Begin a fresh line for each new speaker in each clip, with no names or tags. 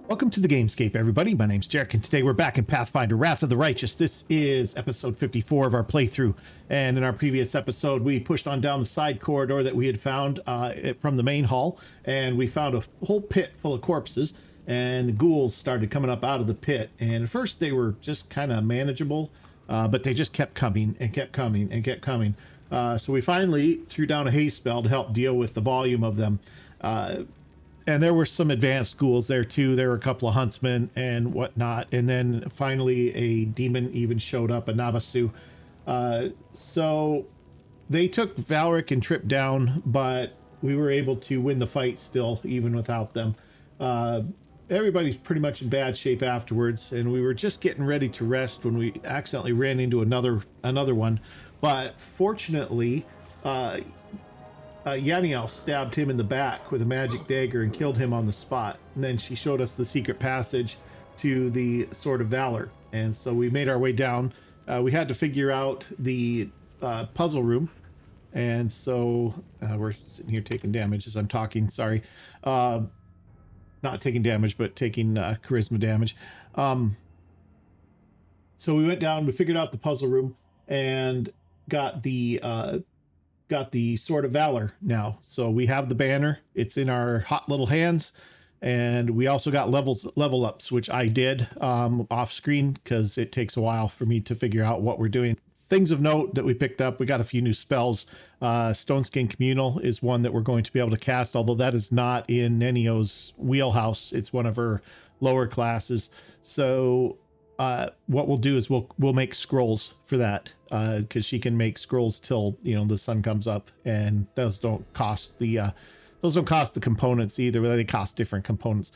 Welcome to the Gamescape, everybody. My name's Jarek, and today we're back in Pathfinder Wrath of the Righteous. This is episode 54 of our playthrough, and in our previous episode, we pushed on down the side corridor that we had found from the main hall, and we found a whole pit full of corpses, and the ghouls started coming up out of the pit, and at first they were just kind of manageable, but they just kept coming and kept coming and kept coming. So we finally threw down a haste spell to help deal with the volume of them. And there were some advanced ghouls there too. There were a couple of huntsmen and whatnot. And then finally a demon even showed up, a Navasu. So they took Valric and Trip down, but we were able to win the fight still, even without them. Everybody's pretty much in bad shape afterwards. And we were just getting ready to rest when we accidentally ran into another one. But fortunately, Yaniel stabbed him in the back with a magic dagger and killed him on the spot. And then she showed us the secret passage to the Sword of Valor. And so we made our way down. We had to figure out the puzzle room. And so we're sitting here taking damage as I'm talking. Sorry. Not taking damage, but taking charisma damage. So we went down, we figured out the puzzle room, and got the Sword of Valor now. So we have the banner. It's in our hot little hands. And we also got level ups, which I did off screen because it takes a while for me to figure out what we're doing. Things of note that we picked up, we got a few new spells. Stone Skin Communal is one that we're going to be able to cast, although that is not in Nenio's wheelhouse. It's one of her lower classes. So what we'll do is we'll make scrolls for that because she can make scrolls till the sun comes up, and those don't cost the components either, but they cost different components.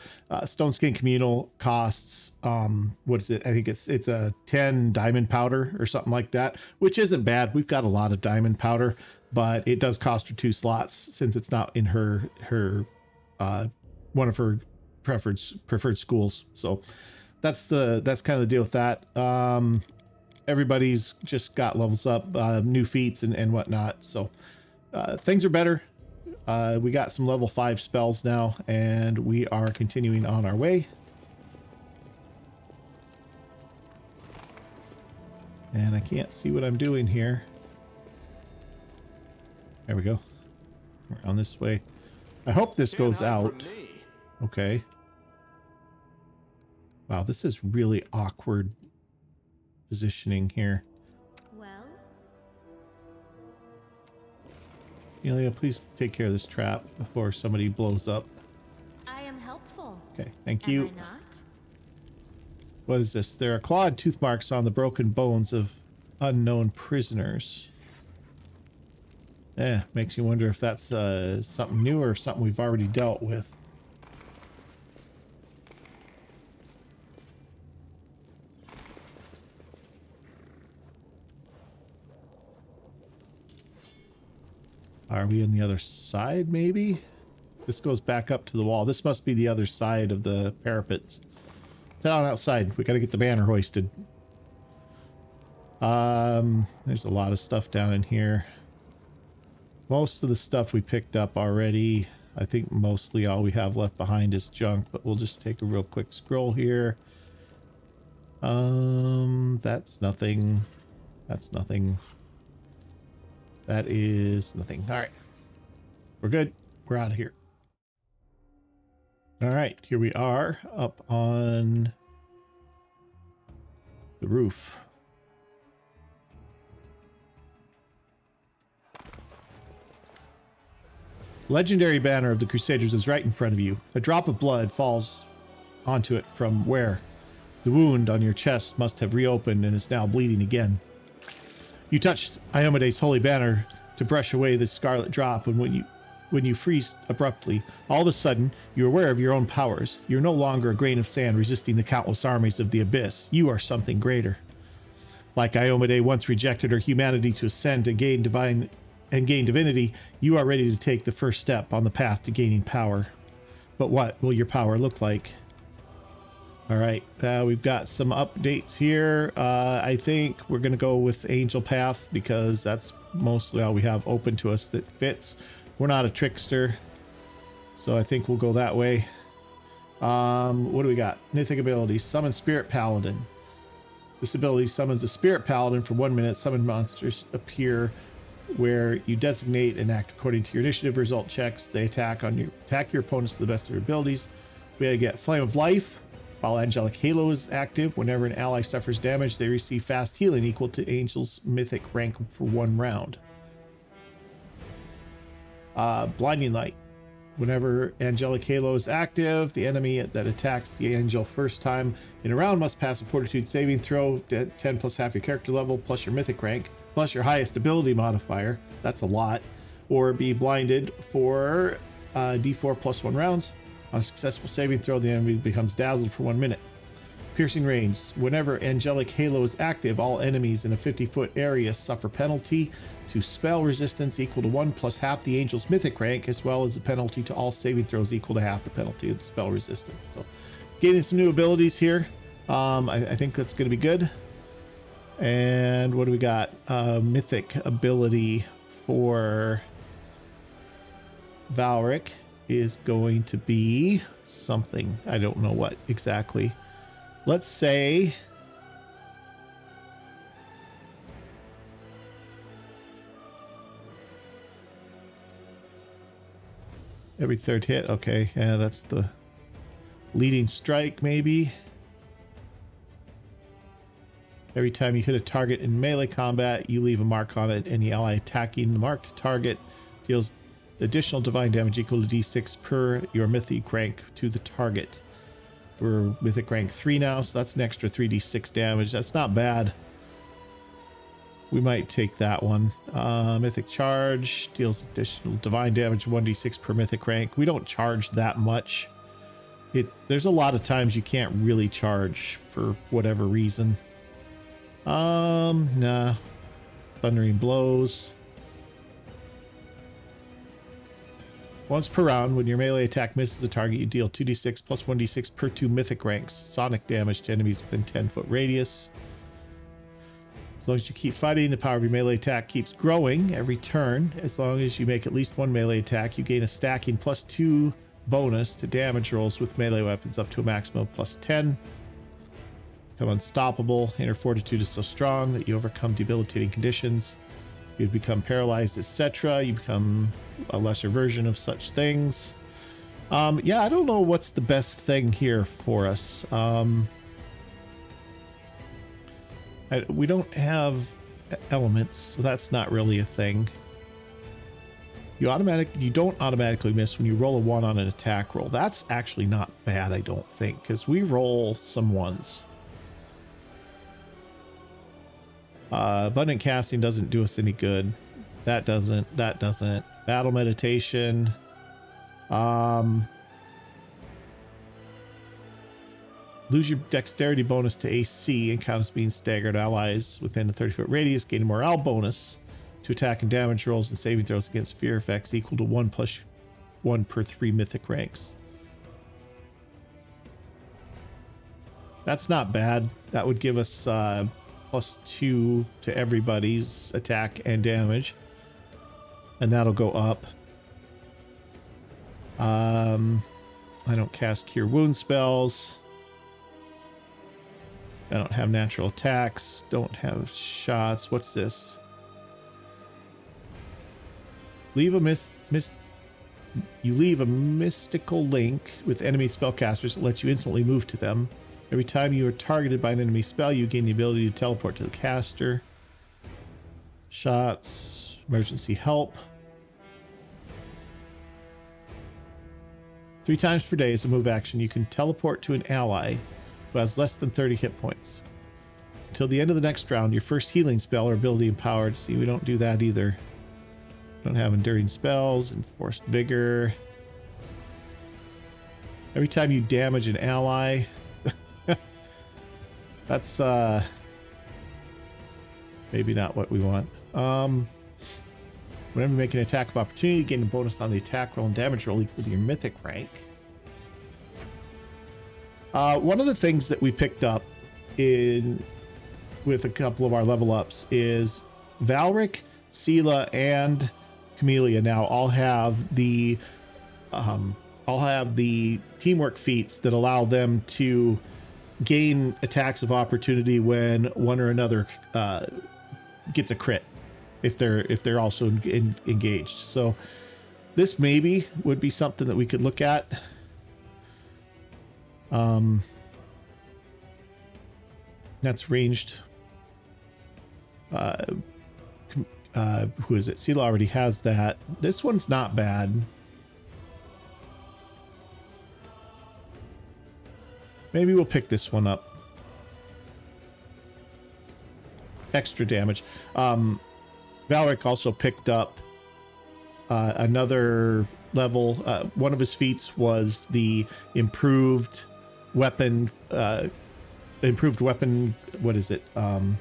Stone Skin Communal costs what is it? I think it's a 10 diamond powder or something like that, which isn't bad. We've got a lot of diamond powder, but it does cost her 2 slots since it's not in her one of her preferred schools. So that's kind of the deal with that. Everybody's just got levels up, new feats and whatnot. So things are better. We got some level 5 spells now, and we are continuing on our way. And I can't see what I'm doing here. There we go. We're on this way. I hope this goes out. Okay. Wow, this is really awkward positioning here.
Well,
Amelia, please take care of this trap before somebody blows up.
I am helpful.
Okay, thank you.
Am I not?
What is this? There are claw and tooth marks on the broken bones of unknown prisoners. Makes you wonder if that's something new or something we've already dealt with. Are we on the other side, maybe? This goes back up to the wall. This must be the other side of the parapets. Let's head on outside. We got to get the banner hoisted. There's a lot of stuff down in here. Most of the stuff we picked up already. I think mostly all we have left behind is junk, but we'll just take a real quick scroll here. That's nothing. That's nothing. That is nothing. All right. We're good. We're out of here. All right. Here we are up on the roof. Legendary banner of the Crusaders is right in front of you. A drop of blood falls onto it from where? The wound on your chest must have reopened and is now bleeding again. You touched Iomede's holy banner to brush away the scarlet drop, and when you freeze abruptly, all of a sudden, you're aware of your own powers. You're no longer a grain of sand resisting the countless armies of the abyss. You are something greater. Like Iomede once rejected her humanity to ascend and gain divinity, you are ready to take the first step on the path to gaining power. But what will your power look like? All right, we've got some updates here. I think we're going to go with Angel Path because that's mostly all we have open to us that fits. We're not a trickster, so I think we'll go that way. What do we got? Mythic ability, summon Spirit Paladin. This ability summons a Spirit Paladin for 1 minute. Summon monsters appear where you designate and act according to your initiative result checks. They attack your opponents to the best of their abilities. We get Flame of Life. While Angelic Halo is active, whenever an ally suffers damage, they receive fast healing equal to Angel's mythic rank for 1 round. Blinding Light. Whenever Angelic Halo is active, the enemy that attacks the Angel first time in a round must pass a Fortitude saving throw, 10 plus half your character level, plus your mythic rank, plus your highest ability modifier. That's a lot. Or be blinded for D4 plus 1 rounds. On a successful saving throw, the enemy becomes dazzled for 1 minute. Piercing range. Whenever Angelic Halo is active, all enemies in a 50-foot area suffer penalty to spell resistance equal to 1 plus half the Angel's mythic rank, as well as a penalty to all saving throws equal to half the penalty of the spell resistance. So, gaining some new abilities here. I think that's going to be good. And what do we got? Mythic ability for Valric is going to be something. I don't know what exactly. Let's say every 3rd hit. Okay, yeah, that's the leading strike maybe. Every time you hit a target in melee combat, you leave a mark on it. Any ally attacking the marked target deals additional divine damage equal to d6 per your mythic rank to the target. We're mythic rank 3 now, so that's an extra 3d6 damage. That's not bad. We might take that one. Mythic charge deals additional divine damage 1d6 per mythic rank. We don't charge that much. There's a lot of times you can't really charge for whatever reason. Nah. Thundering blows. Once per round, when your melee attack misses a target, you deal 2d6 plus 1d6 per 2 mythic ranks. Sonic damage to enemies within 10-foot radius. As long as you keep fighting, the power of your melee attack keeps growing every turn. As long as you make at least 1 melee attack, you gain a stacking plus 2 bonus to damage rolls with melee weapons up to a maximum of plus 10. Become unstoppable. Inner fortitude is so strong that you overcome debilitating conditions. You become paralyzed, etc. You become a lesser version of such things. Yeah, I don't know what's the best thing here for us. We don't have elements, so that's not really a thing. You don't automatically miss when you roll a 1 on an attack roll. That's actually not bad, I don't think, because we roll some 1s. Abundant casting doesn't do us any good. That doesn't. Battle meditation. Lose your dexterity bonus to AC and count as being staggered. Allies within a 30-foot radius gain a morale bonus to attack and damage rolls and saving throws against fear effects equal to 1 plus 1 per 3 mythic ranks. That's not bad. That would give us plus 2 to everybody's attack and damage, and that'll go up. I don't cast cure wound spells. I don't have natural attacks, don't have shots. What's this? Leave a you leave a mystical link with enemy spellcasters that lets you instantly move to them. Every time you are targeted by an enemy spell, you gain the ability to teleport to the caster. Shots, emergency help. 3 times per day as a move action, you can teleport to an ally who has less than 30 hit points. Until the end of the next round, your first healing spell or ability empowered. See, we don't do that either. Don't have enduring spells, enforced vigor. Every time you damage an ally, that's maybe not what we want. Whenever you make an attack of opportunity, you gain a bonus on the attack roll and damage roll equal to your mythic rank. One of the things that we picked up with a couple of our level ups is Valric, Sela, and Camellia now all have the I'll have the teamwork feats that allow them to gain attacks of opportunity when one or another gets a crit, if they're also engaged. So this maybe would be something that we could look at. That's ranged. Who is it? Sela already has that. This one's not bad. Maybe we'll pick this one up. Extra damage. Valric also picked up another level. One of his feats was the improved weapon. What is it? The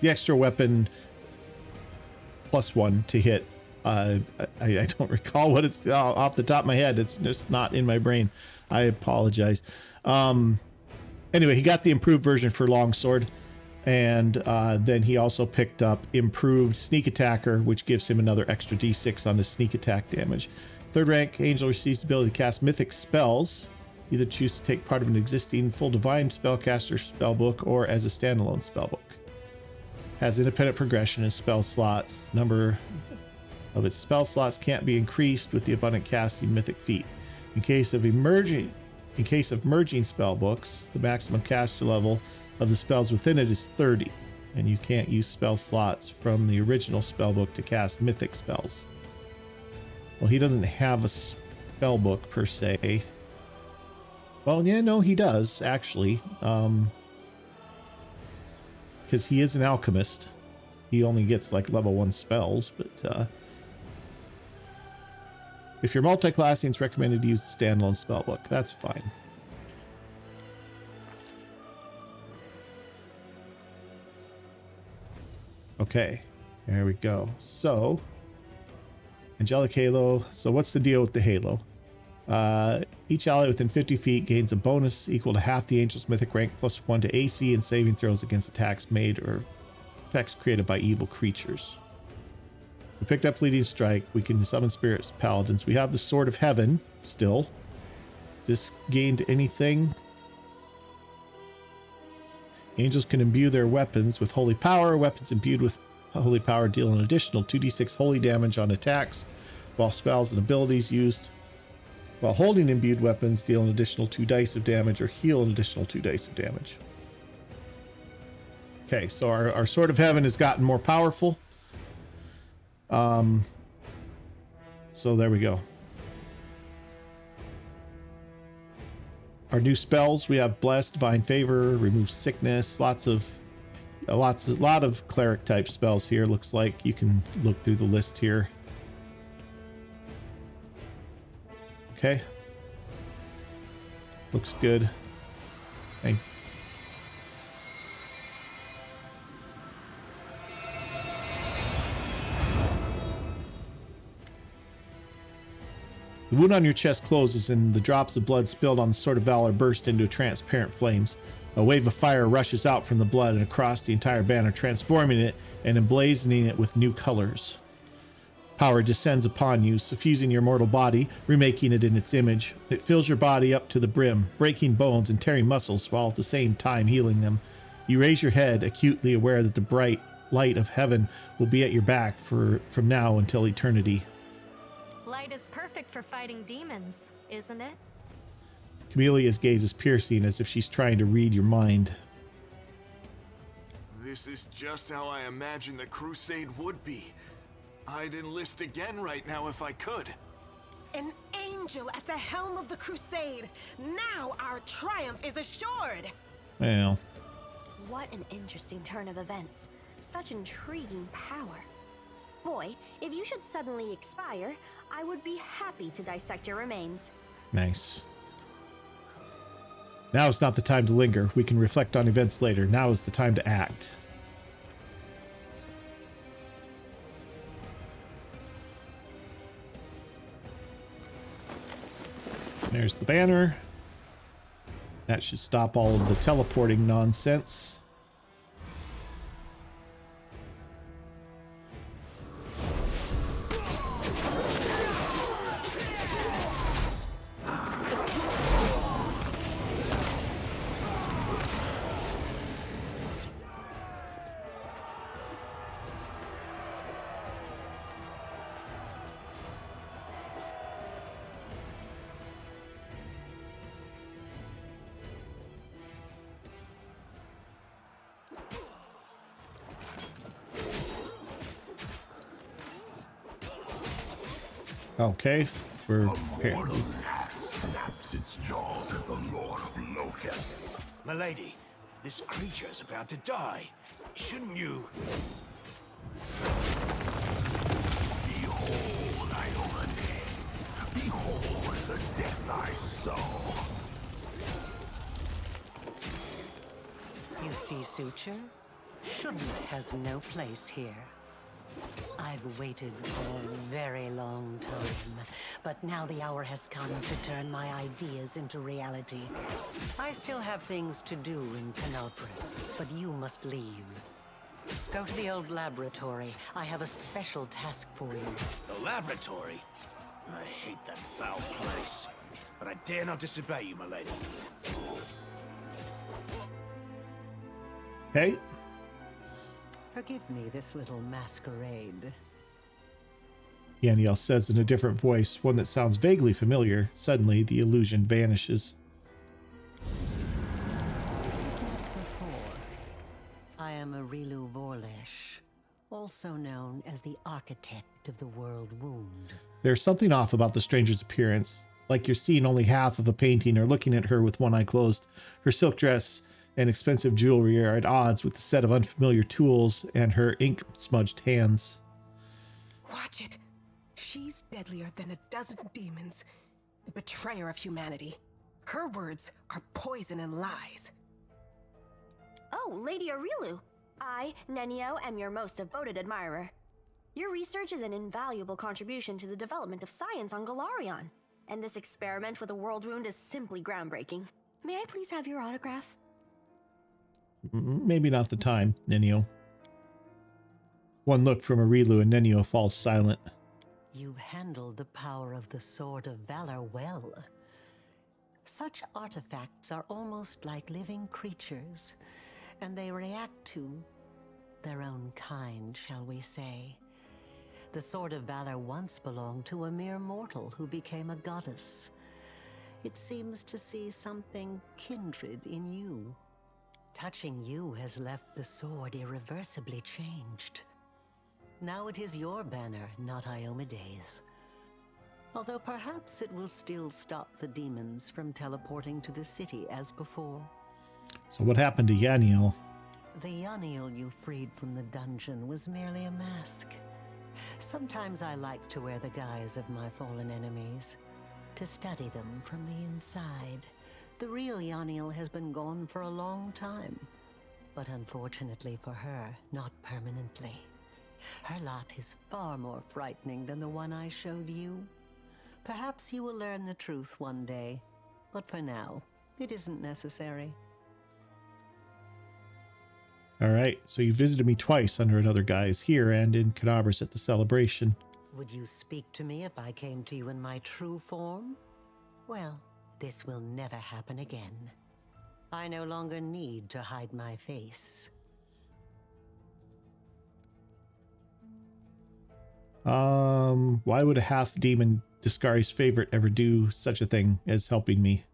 extra weapon +1 to hit. I don't recall what it's off the top of my head. It's just not in my brain. I apologize. Anyway, he got the improved version for longsword, and then he also picked up improved sneak attacker, which gives him another extra d6 on his sneak attack damage. Third rank angel receives the ability to cast mythic spells. Either choose to take part of an existing full divine spellcaster spellbook or as a standalone spellbook. Has independent progression in spell slots. Number of its spell slots can't be increased with the abundant casting mythic feat. In case of merging spellbooks, the maximum caster level of the spells within it is 30, and you can't use spell slots from the original spellbook to cast mythic spells. Well, he doesn't have a spellbook per se. Well, yeah, no, he does actually. Because he is an alchemist. He only gets like level 1 spells, but if you're multi-classing, it's recommended to use the standalone spellbook. That's fine. Okay, there we go. So, Angelic Halo. So what's the deal with the Halo? Each ally within 50 feet gains a bonus equal to half the angel's mythic rank +1 to AC and saving throws against attacks made or effects created by evil creatures. We picked up Fleeting Strike. We can summon spirits, paladins. We have the Sword of Heaven still. Just gained anything. Angels can imbue their weapons with holy power. Weapons imbued with holy power deal an additional 2d6 holy damage on attacks, while spells and abilities used while holding imbued weapons deal an additional 2 dice of damage or heal an additional 2 dice of damage. Okay, so our Sword of Heaven has gotten more powerful. So there we go. Our new spells, we have Bless, Divine Favor, Remove Sickness, a lot of cleric type spells here. Looks like you can look through the list here. Okay. Looks good. Thank you. The wound on your chest closes and the drops of blood spilled on the Sword of Valor burst into transparent flames. A wave of fire rushes out from the blood and across the entire banner, transforming it and emblazoning it with new colors. Power descends upon you, suffusing your mortal body, remaking it in its image. It fills your body up to the brim, breaking bones and tearing muscles while at the same time healing them. You raise your head, acutely aware that the bright light of heaven will be at your back from now until eternity.
Light is perfect for fighting demons, isn't it?
Camelia's gaze is piercing, as if she's trying to read your mind.
This is just how I imagined the crusade would be. I'd enlist again right now if I could.
An angel at the helm of the crusade. Now our triumph is assured.
Well.
What an interesting turn of events. Such intriguing power. Boy, if you should suddenly expire, I would be happy to dissect your remains.
Nice. Now is not the time to linger. We can reflect on events later. Now is the time to act. There's the banner. That should stop all of the teleporting nonsense. Okay, we're
A mortal hat snaps its jaws at the Lord of Locusts.
Milady, this creature's about to die. Shouldn't you?
Behold, Ione. Behold the death I sow.
You see, Suture? Shouldn't has no place here. I've waited for a very long time, but now the hour has come to turn my ideas into reality. I still have things to do in Canopus, but you must leave. Go to the old laboratory. I have a special task for you.
The laboratory? I hate that foul place. But I dare not disobey you, milady.
okay.
Forgive me this little masquerade.
Yaniel says in a different voice, one that sounds vaguely familiar. Suddenly, the illusion vanishes.
Before, I am Arilu Vorlesh, also known as the Architect of the World Wound.
There's something off about the stranger's appearance, like you're seeing only half of a painting or looking at her with one eye closed. Her silk dress and expensive jewelry are at odds with the set of unfamiliar tools and her ink-smudged hands.
Watch it. She's deadlier than a dozen demons. The betrayer of humanity. Her words are poison and lies.
Oh, Lady Arilu. I, Nenio, am your most devoted admirer. Your research is an invaluable contribution to the development of science on Galarion, and this experiment with a world wound is simply groundbreaking. May I please have your autograph?
Maybe not the time, Nenio. One look from Arilu and Nenio falls silent.
You've handled the power of the Sword of Valor well. Such artifacts are almost like living creatures, and they react to their own kind, shall we say. The Sword of Valor once belonged to a mere mortal who became a goddess. It seems to see something kindred in you. Touching you has left the sword irreversibly changed. Now it is your banner, not Iomede's. Although perhaps it will still stop the demons from teleporting to the city as before.
So what happened to Yaniel?
The Yaniel you freed from the dungeon was merely a mask. Sometimes I like to wear the guise of my fallen enemies, to study them from the inside. The real Yaniel has been gone for a long time, but unfortunately for her, not permanently. Her lot is far more frightening than the one I showed you. Perhaps you will learn the truth one day, but for now, it isn't necessary.
All right, so you visited me twice under another guise, here and in Canobras at the celebration.
Would you speak to me if I came to you in my true form? Well, this will never happen again. I no longer need to hide my face.
Why would a half-demon disguised favorite ever do such a thing as helping me?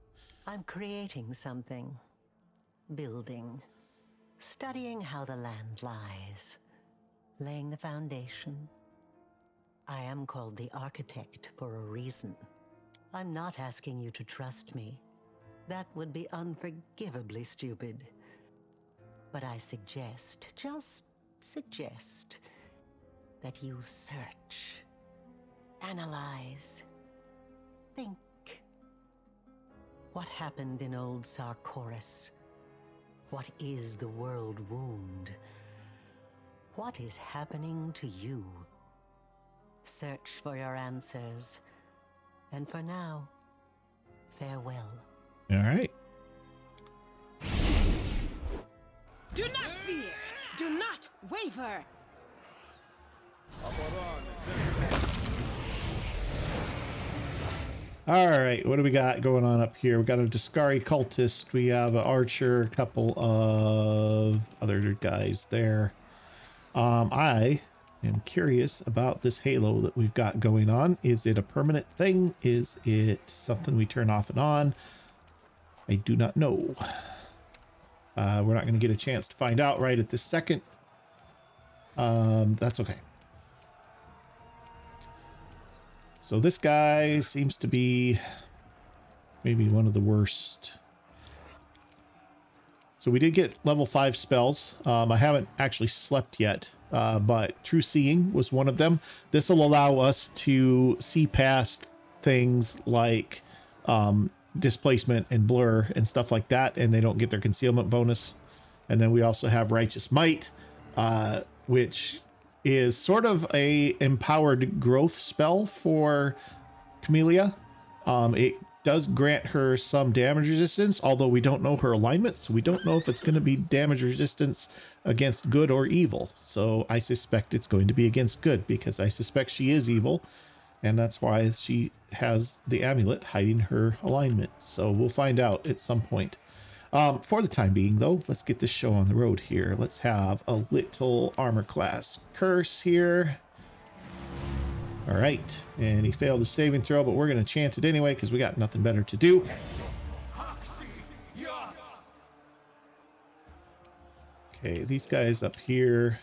I'm creating something. Building. Studying how the land lies. Laying the foundation. I am called the Architect for a reason. I'm not asking you to trust me. That would be unforgivably stupid. But I suggest, just suggest, that you search, analyze, think. What happened in old Sarkoris? What is the world wound? What is happening to you? Search for your answers. And for now, farewell.
All right.
Do not fear! Do not waver!
All right, what do we got going on up here? We got a Discari cultist. We have an archer, a couple of other guys there. I am curious about this halo that we've got going on. Is it a permanent thing? Is it something we turn off and on? I do not know. We're not going to get a chance to find out right at this second. That's okay. So this guy seems to be maybe one of the worst. So we did get level 5 spells. I haven't actually slept yet, but True Seeing was one of them. This will allow us to see past things like displacement and blur and stuff like that, and they don't get their concealment bonus. And then we also have Righteous Might, which is sort of a empowered growth spell for Camellia. It does grant her some damage resistance, although we don't know her alignment, so we don't know if it's going to be damage resistance against good or evil. So I suspect it's going to be against good, because I suspect she is evil, and that's why she has the amulet hiding her alignment. So we'll find out at some point. For the time being, though, let's get this show on the road here. Let's have a little armor class curse here. All right, and he failed his saving throw, but we're going to chant it anyway because we got nothing better to do. Okay, these guys up here.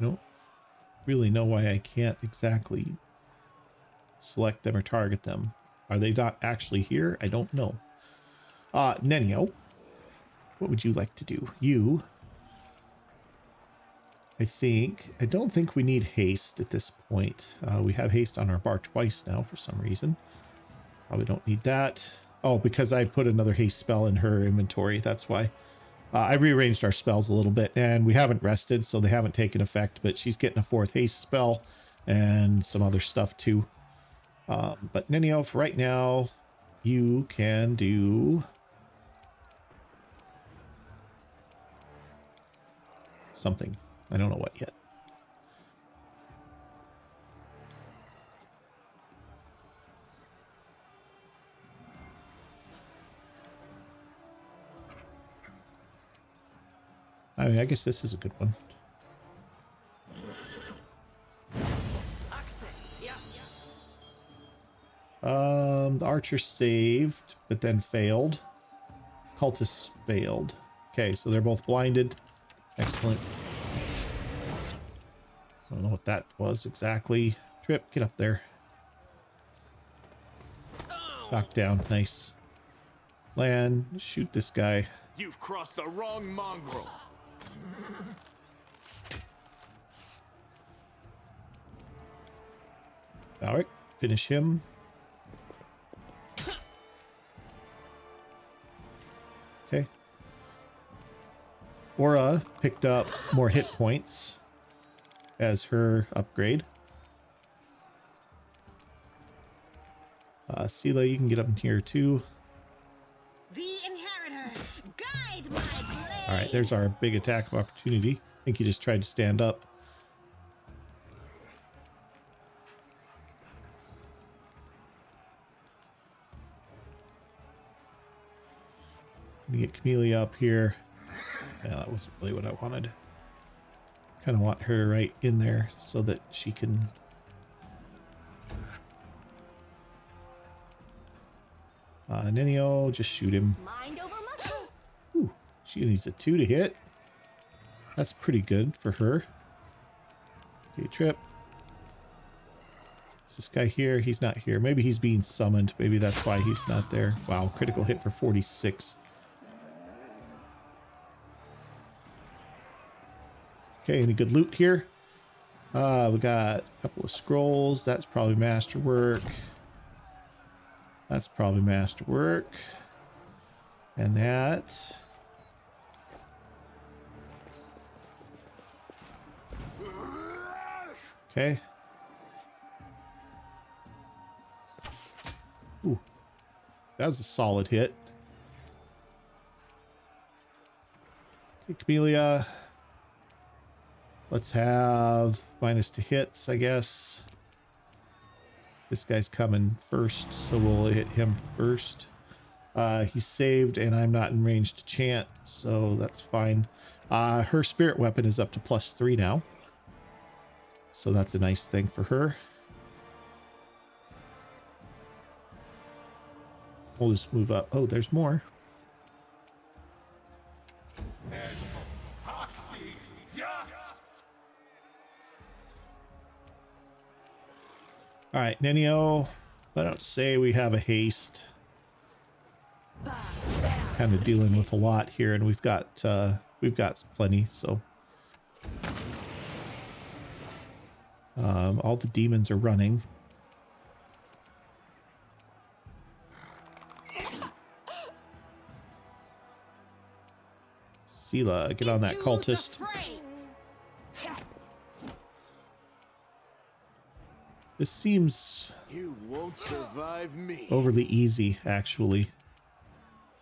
Don't really know why I can't exactly select them or target them. Are they not actually here? I don't know. Nenio, what would you like to do? You... I don't think we need haste at this point. We have haste on our bar twice now for some reason. Probably don't need that. Oh, because I put another haste spell in her inventory. That's why. I rearranged our spells a little bit, and we haven't rested, so they haven't taken effect, but she's getting a 4th haste spell and some other stuff too. But Nenio, for right now, you can do something. I don't know what yet. I mean, I guess this is a good one. The archer saved, but then failed. Cultist failed. Okay, so they're both blinded. Excellent. I don't know what that was exactly. Trip, get up there. Knock down, nice. Land, shoot this guy.
You've crossed the wrong mongrel.
Valric, finish him. Okay. Aura picked up more hit points as her upgrade. Sela, you can get up in here too.
The inheritor, guide my blade.
All right, there's our big attack of opportunity. I think he just tried to stand up. Let me get Camellia up here. Yeah, that wasn't really what I wanted. Kind of want her right in there so that she can... Nenio, just shoot him.
Mind over muscle.
Ooh, she needs a 2 to hit. That's pretty good for her. Okay, Trip. Is this guy here? He's not here. Maybe he's being summoned. Maybe that's why he's not there. Wow, critical hit for 46. Okay, any good loot here? We got a couple of scrolls. That's probably masterwork. That's probably masterwork. And that... Okay. Ooh. That was a solid hit. Okay, Camellia. Let's have minus to hits, I guess. This guy's coming first, so we'll hit him first. He's saved, and I'm not in range to chant, so that's fine. Her spirit weapon is up to +3 now. So that's a nice thing for her. We'll just move up. Oh, there's more. All right, Nenio. I don't say we have a haste. Kind of dealing with a lot here, and we've got plenty. So all the demons are running. Sela, get on that cultist. This seems
You won't survive me.
overly easy, actually.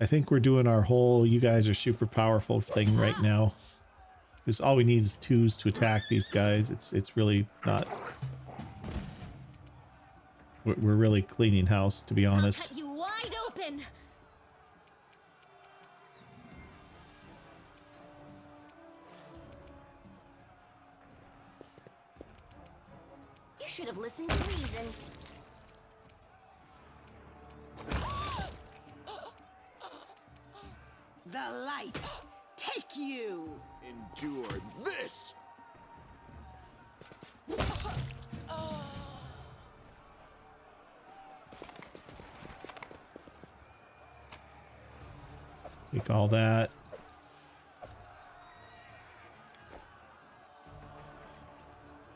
I think we're doing our whole "you guys are super powerful" thing right now. Because all we need is 2s to attack these guys. It's really not. We're really cleaning house, to be honest.
I'll cut you wide open.
You should have listened to reason.
The light, take you!
Endure this!
Take all that.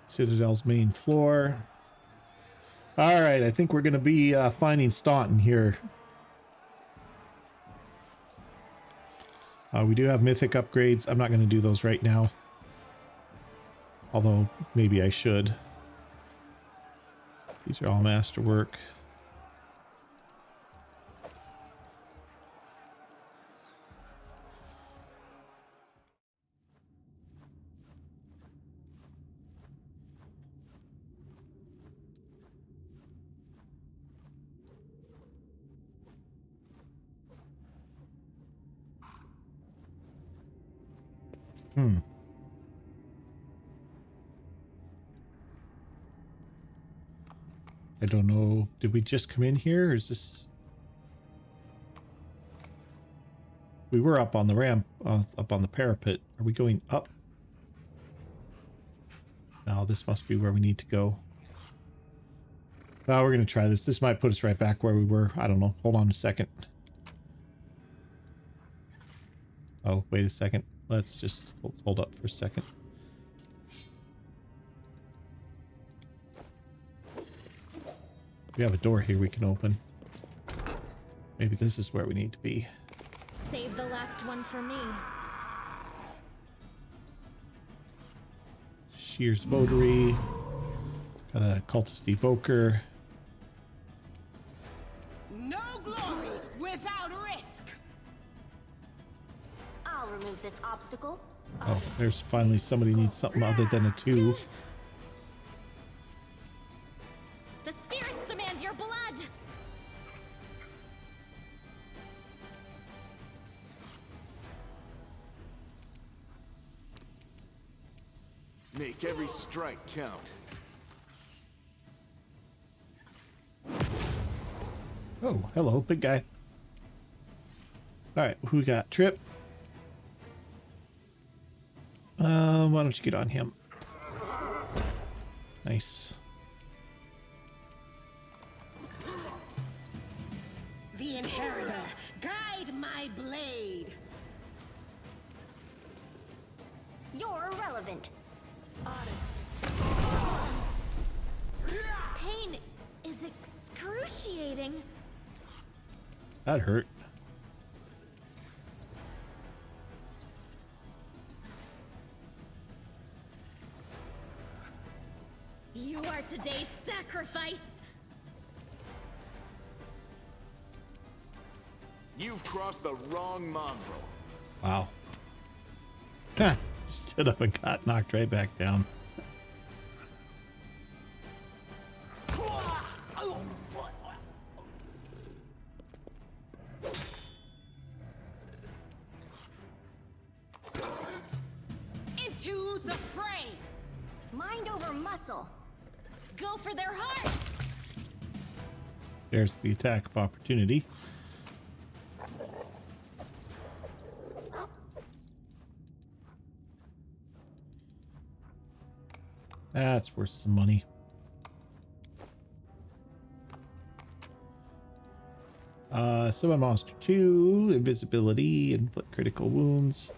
Citadel's main floor. All right, I think we're going to be finding Staunton here. We do have mythic upgrades. I'm not going to do those right now. Although, maybe I should. These are all masterwork. I don't know. Did we just come in here, or is this... We were up on the ramp, up on the parapet. Are we going up? No, this must be where we need to go. Oh, we're going to try this. This might put us right back where we were. I don't know. Hold on a second. Oh, wait a second. Let's just hold up for a second. We have a door here we can open. Maybe this is where we need to be.
Save the last one for me.
Shears Votary. Got a Cultist Evoker.
No glory without risk!
I'll remove this obstacle.
Oh, there's finally somebody needs something other than a 2.
The spirits demand your blood.
Make every strike count.
Oh, hello, big guy. Alright, who we got? Trip. Why don't you get on him? Nice.
The Inheritor, guide my blade!
You're irrelevant.
Pain is excruciating.
That hurt.
You are today's sacrifice.
You've crossed the wrong mongrel.
Wow. Ha! Stood up and got knocked right back down.
Into the fray!
Mind over muscle.
Go for their heart.
There's the attack of opportunity. That's worth some money. Summon Monster 2, invisibility, inflict critical wounds.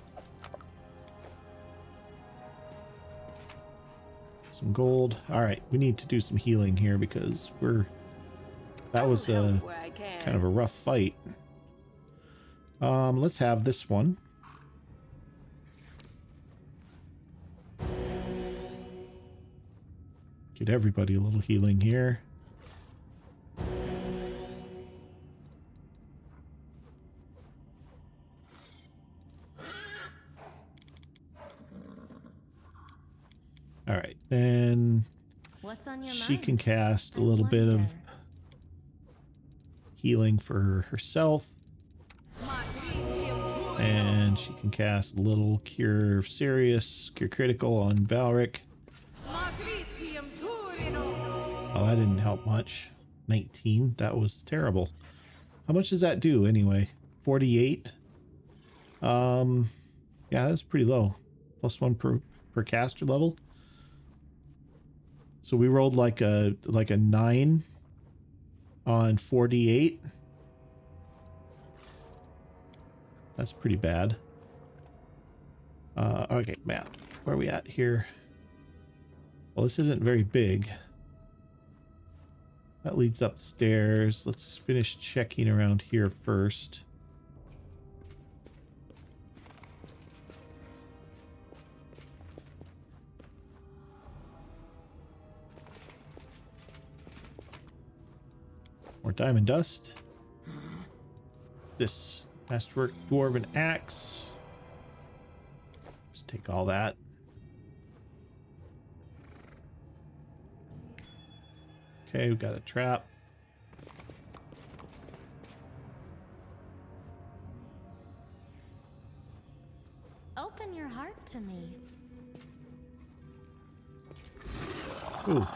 Some gold. All right, we need to do some healing here because that was a kind of a rough fight. Let's have this one. Get everybody a little healing here. All right, then
What's on your
she
mind?
can cast a
I
little bit of
wonder.
healing for herself. And she can cast a little cure serious, cure critical on Valric. Oh, that didn't help much. 19, that was terrible. How much does that do anyway? 48? Yeah, that's pretty low. +1 per caster level. So we rolled like a 9 on 48. That's pretty bad. Okay, map. Where are we at here? Well, this isn't very big. That leads upstairs. Let's finish checking around here first. More diamond dust. This masterwork dwarven axe. Let's take all that. Okay, we got a trap.
Open your heart to me.
Ooh.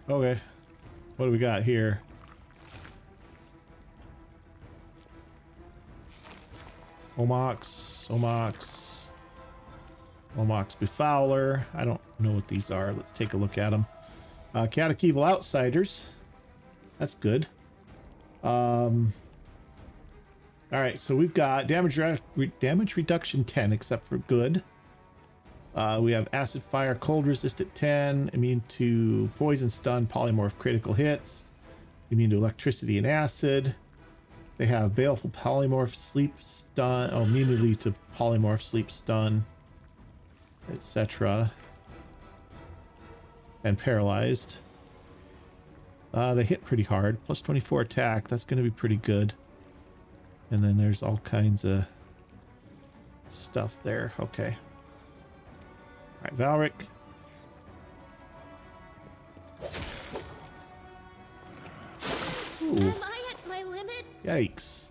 Okay. What do we got here? Omox Befouler. I don't know what these are. Let's take a look at them. Catechevil Outsiders. That's good. All right, so we've got damage reduction 10, except for good. We have acid, fire, cold resistant 10, immune to poison, stun, polymorph, critical hits, immune to electricity and acid. They have baleful polymorph, sleep, stun, immunity to polymorph, sleep, stun, etc. And paralyzed. They hit pretty hard. Plus 24 attack. That's going to be pretty good. And then there's all kinds of stuff there. Okay. All right, Valric. Ooh.
Am I at my limit?
Yikes.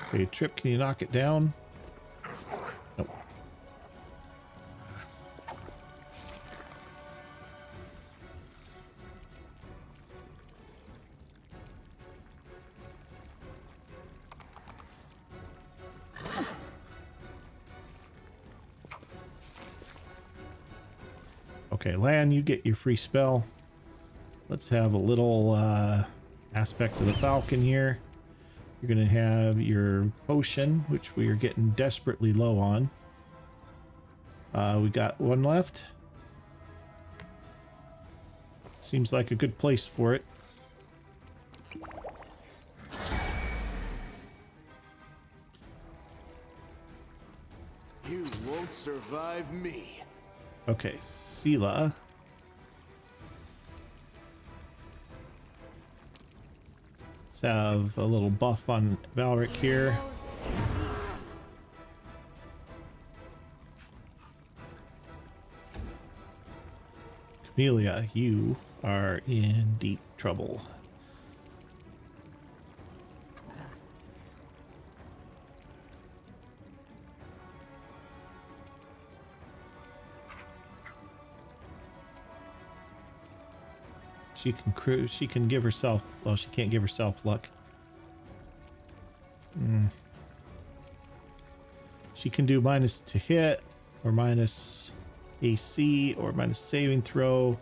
Okay, Trip, can you knock it down? Nope. Okay, Lan, you get your free spell. Let's have a little aspect of the Falcon here. You're going to have your potion, which we are getting desperately low on. We got one left. Seems like a good place for it.
You won't survive me.
Okay, Sela. Let's have a little buff on Valric here. Camellia, you are in deep trouble. She can give herself, well, she can't give herself luck. She can do minus to hit or minus AC or minus saving throw.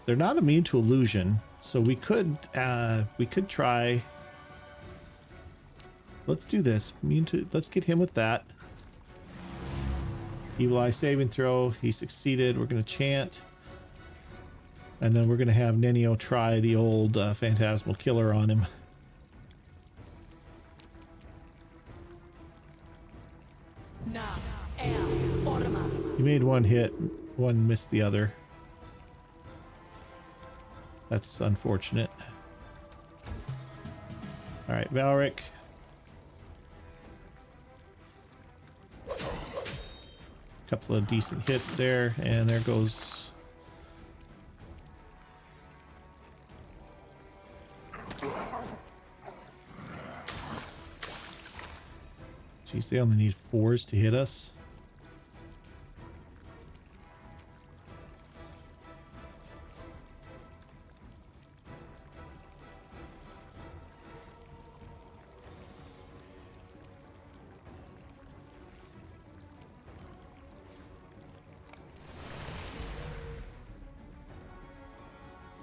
They're not immune to illusion, so we could try. Let's do this. Let's get him with that. Evil Eye saving throw. He succeeded. We're gonna chant, and then we're gonna have Nenio try the old Phantasmal Killer on him. He made one hit, one missed the other. That's unfortunate. All right, Valric. Couple of decent hits there, and there goes. Jeez, they only need 4s to hit us.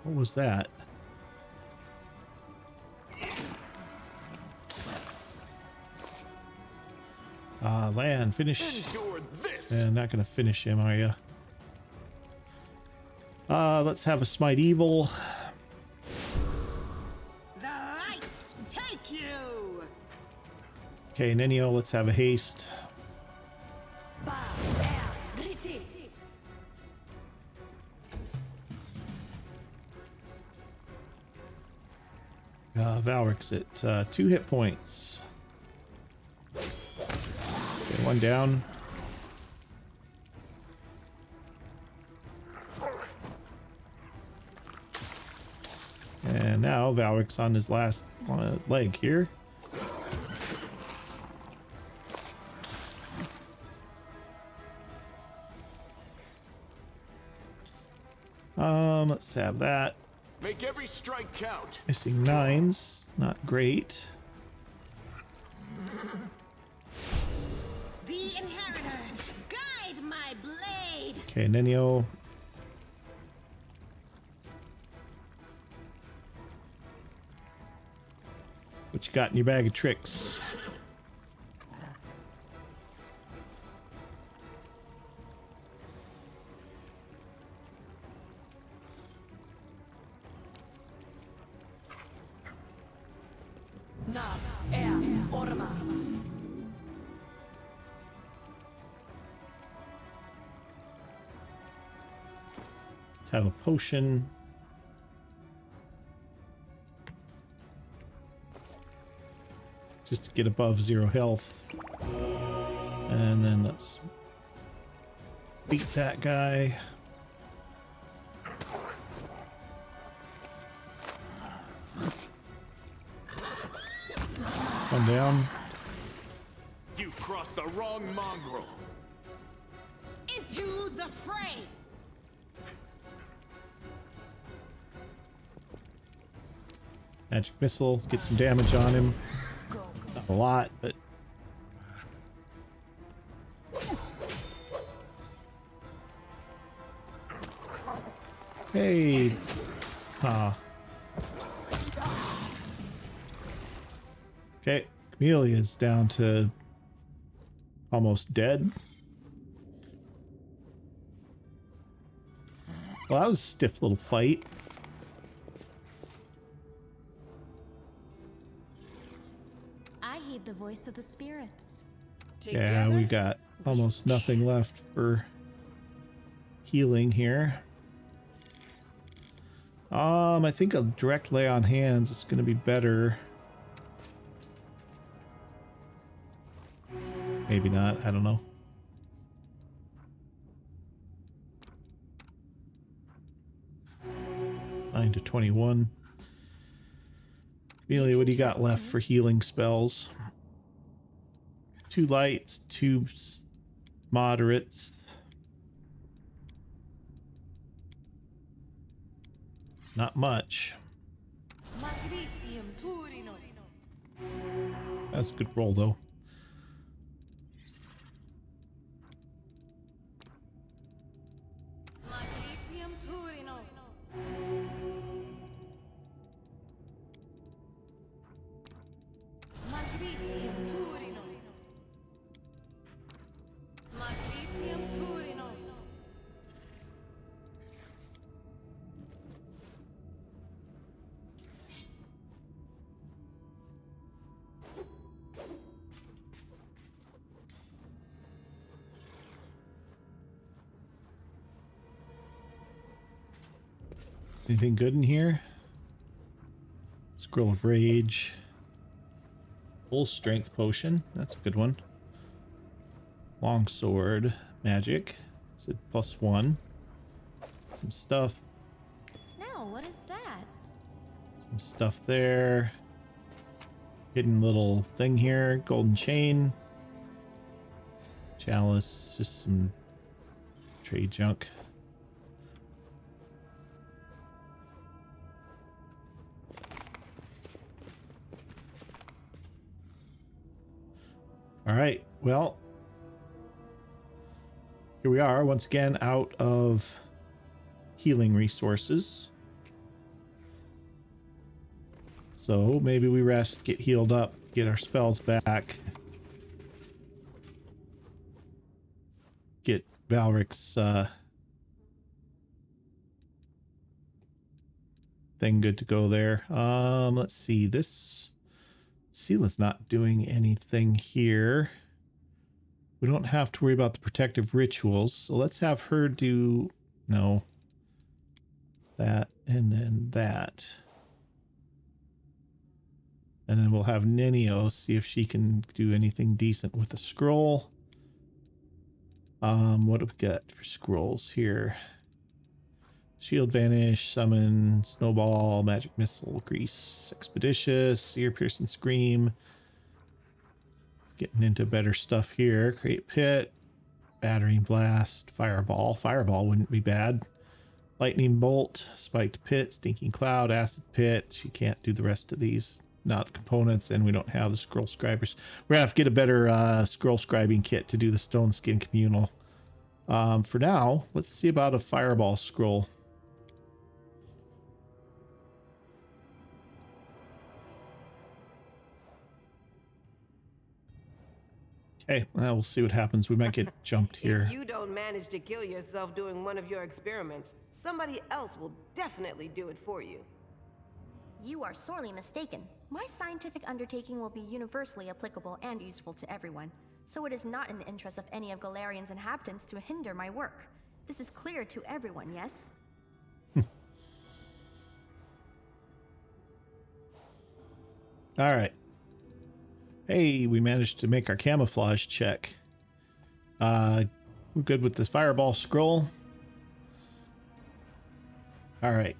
What was that? Land, finish. And not gonna finish him, are you? Let's have a smite evil.
The light take you.
Okay, Nenio, let's have a haste. Valric's at 2 hit points. Okay, one down. And now Valric's on his last leg here. Let's have that.
Make every strike count.
Missing 9s, not great.
The inheritor, guide my blade.
Okay, Nenio. What you got in your bag of tricks? Let's have a potion. Just to get above 0 health. And then let's beat that guy. One down.
You've crossed the wrong mongrel.
Into the fray.
Magic missile, get some damage on him. Not a lot, but hey, okay, Chamelea's down to almost dead. Well, that was a stiff little fight.
I heed the voice of the spirits.
Yeah, we got almost nothing left for healing here. I think a direct lay on hands is going to be better. Maybe not, I don't know. Nine to 21. Amelia, what do you got left for healing spells? 2 lights, 2 moderates. Not much. That's a good roll, though. Anything good in here? Scroll of Rage. Full strength potion. That's a good one. Long sword. Magic. It's a +1. Some stuff.
No, what is that?
Some stuff there. Hidden little thing here. Golden chain. Chalice. Just some trade junk. All right, well, here we are once again out of healing resources. So maybe we rest, get healed up, get our spells back, get Valric's thing good to go there. Let's see, this Sela's not doing anything here. We don't have to worry about the protective rituals, so let's have her do that and then that. And then we'll have Nenio see if she can do anything decent with the scroll. What do we got for scrolls here? Shield Vanish, Summon, Snowball, Magic Missile, Grease, Expeditious, Ear Piercing Scream. Getting into better stuff here. Create Pit, Battering Blast, Fireball. Fireball wouldn't be bad. Lightning Bolt, Spiked Pit, Stinking Cloud, Acid Pit. She can't do the rest of these, not components, and we don't have the Scroll Scribers. We're gonna have to get a better Scroll Scribing kit to do the Stone Skin Communal. For now, let's see about a Fireball Scroll. Okay, well, we'll see what happens. We might get jumped here.
If you don't manage to kill yourself doing one of your experiments, somebody else will definitely do it for you.
You are sorely mistaken. My scientific undertaking will be universally applicable and useful to everyone, so it is not in the interest of any of Golarian's inhabitants to hinder my work. This is clear to everyone, yes?
All right. Hey, we managed to make our camouflage check. We're good with this Fireball Scroll. All right.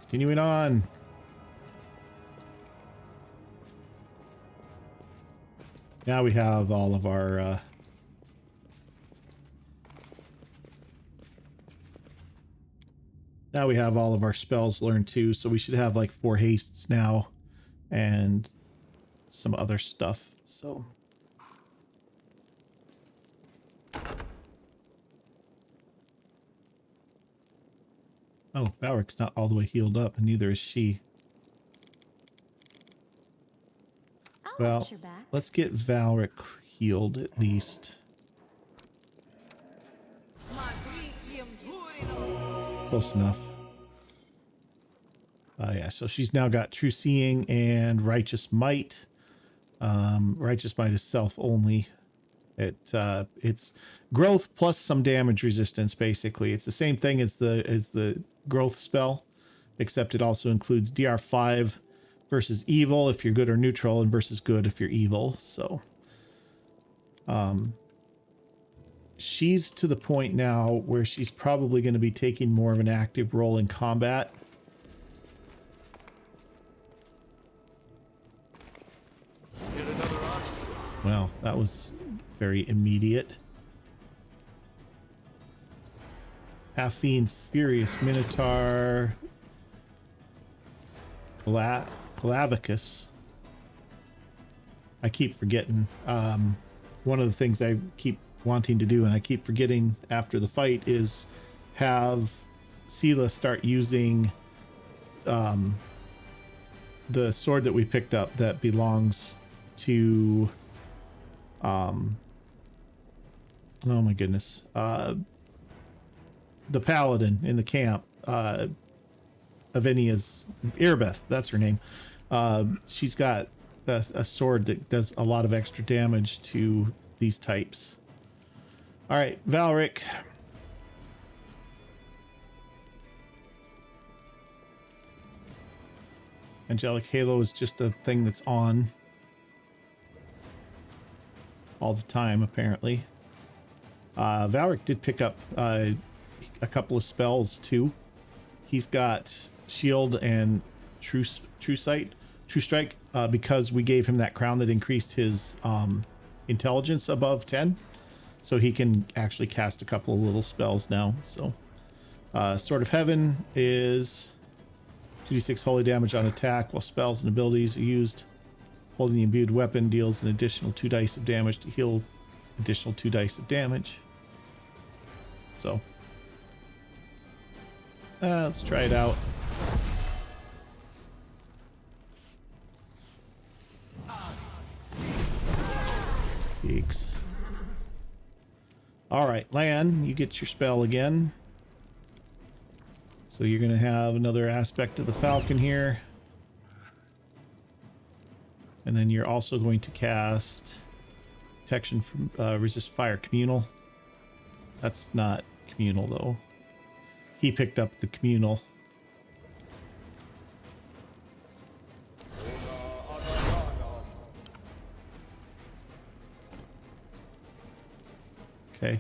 Continuing on. Now we have all of our now we have all of our spells learned too, so we should have like 4 hastes now and some other stuff. So oh, Valric's not all the way healed up, and neither is she. Well, let's get Valric healed at least. Close enough. Yeah, so she's now got True Seeing and Righteous Might. Righteous Might is self only. It's growth plus some damage resistance. Basically, it's the same thing as the growth spell, except it also includes DR5 versus evil if you're good or neutral, and versus good if you're evil. So, she's to the point now where she's probably going to be taking more of an active role in combat. Well, that was very immediate. Half-Fiend, Furious Minotaur, Calavicus. I keep forgetting. One of the things I keep wanting to do, and I keep forgetting after the fight, is have Sela start using the sword that we picked up that belongs to Oh my goodness. The paladin in the camp, Avenia's Irbeth, that's her name. She's got a sword that does a lot of extra damage to these types. All right, Valric. Angelic Halo is just a thing that's on all the time, apparently. Valric did pick up a couple of spells too. He's got Shield and True Strike, because we gave him that crown that increased his intelligence above 10. So he can actually cast a couple of little spells now. So Sword of Heaven is 2d6 holy damage on attack while spells and abilities are used. Holding the imbued weapon deals an additional 2 dice of damage to heal additional 2 dice of damage. So let's try it out. Geeks. All right, Lan, you get your spell again. So you're going to have another aspect of the Falcon here. And then you're also going to cast protection from resist fire communal. That's not communal though. He picked up the communal. Okay.